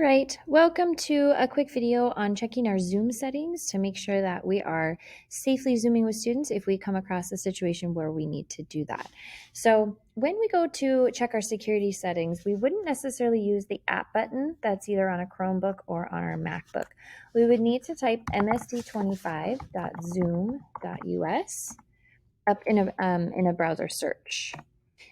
right, welcome to a quick video on checking our Zoom settings to make sure that we are safely Zooming with students if we come across a situation where we need to do that. So when we go to check our security settings, we wouldn't necessarily use the app button that's either on a Chromebook or on our MacBook. We would need to type msd25.zoom.us up in a browser search.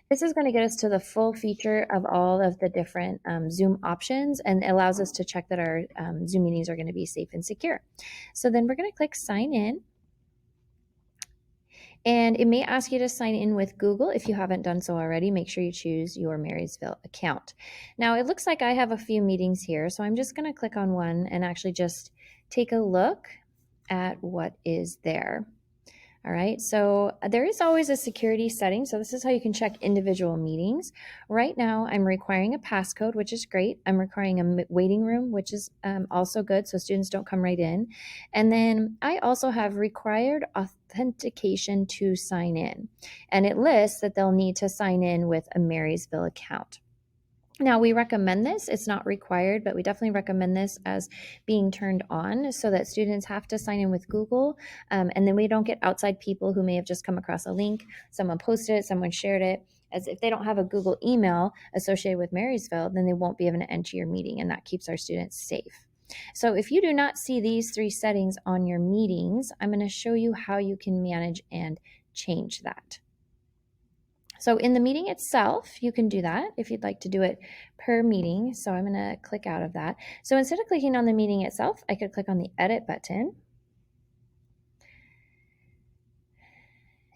This is going to get us to the full feature of all of the different Zoom options, and it allows us to check that our Zoom meetings are going to be safe and secure. So then we're going to click sign in. And it may ask you to sign in with Google. If you haven't done so already, make sure you choose your Marysville account. Now, it looks like I have a few meetings here, so I'm just going to click on one and actually just take a look at what is there. All right, so there is always a security setting. So this is how you can check individual meetings. Right now, I'm requiring a passcode, which is great. I'm requiring a waiting room, which is also good, so students don't come right in. And then I also have required authentication to sign in. And it lists that they'll need to sign in with a Marysville account. Now, we recommend this. It's not required, but we definitely recommend this as being turned on so that students have to sign in with Google. And then we don't get outside people who may have just come across a link. Someone posted it, someone shared it. As if they don't have a Google email associated with Marysville, then they won't be able to enter your meeting, and that keeps our students safe. So if you do not see these three settings on your meetings, I'm going to show you how you can manage and change that. So in the meeting itself, you can do that if you'd like to do it per meeting. So I'm going to click out of that. So instead of clicking on the meeting itself, I could click on the edit button.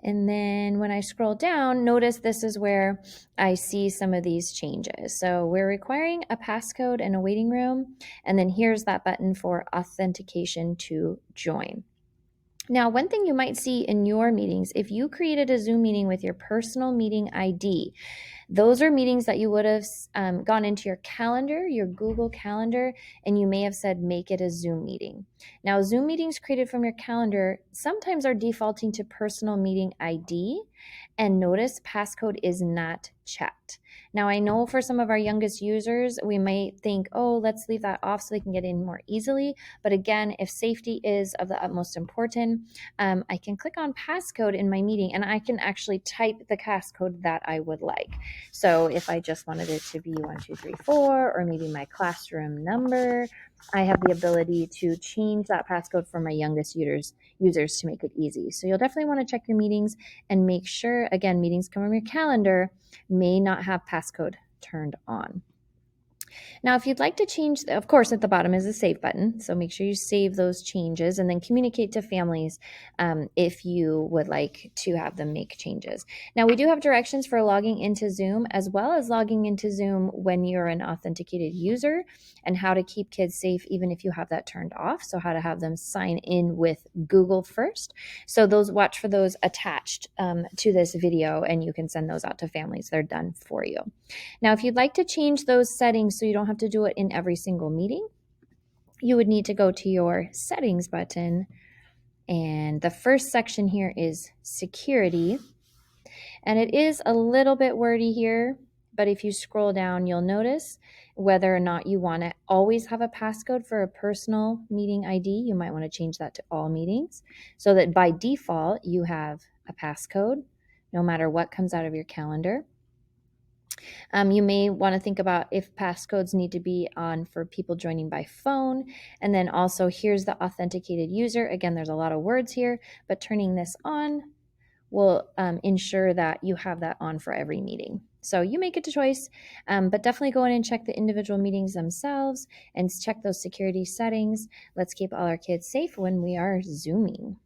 And then when I scroll down, notice this is where I see some of these changes. So we're requiring a passcode and a waiting room. And then here's that button for authentication to join. Now, one thing you might see in your meetings, if you created a Zoom meeting with your personal meeting ID, those are meetings that you would have gone into your calendar, your Google Calendar, and you may have said, make it a Zoom meeting. Now, Zoom meetings created from your calendar sometimes are defaulting to personal meeting ID, and notice passcode is not checked. Now, I know for some of our youngest users, we might think, oh, let's leave that off so they can get in more easily. But again, if safety is of the utmost importance, I can click on passcode in my meeting and I can actually type the passcode that I would like. So if I just wanted it to be 1234 or maybe my classroom number, I have the ability to change that passcode for my youngest users to make it easy. So you'll definitely want to check your meetings and make sure, again, meetings come from your calendar may not have passcode turned on. Now, if you'd like to change, of course, at the bottom is a save button. So make sure you save those changes and then communicate to families if you would like to have them make changes. Now, we do have directions for logging into Zoom as well as logging into Zoom when you're an authenticated user and how to keep kids safe even if you have that turned off. So how to have them sign in with Google first. So watch for those attached to this video and you can send those out to families. They're done for you. Now, if you'd like to change those settings so you don't have to do it in every single meeting, you would need to go to your settings button. And the first section here is security. And it is a little bit wordy here, but if you scroll down, you'll notice whether or not you want to always have a passcode for a personal meeting ID. You might want to change that to all meetings so that by default, you have a passcode no matter what comes out of your calendar. You may want to think about if passcodes need to be on for people joining by phone. And then also here's the authenticated user. Again, there's a lot of words here, but turning this on will ensure that you have that on for every meeting. So you make it a choice, but definitely go in and check the individual meetings themselves and check those security settings. Let's keep all our kids safe when we are Zooming.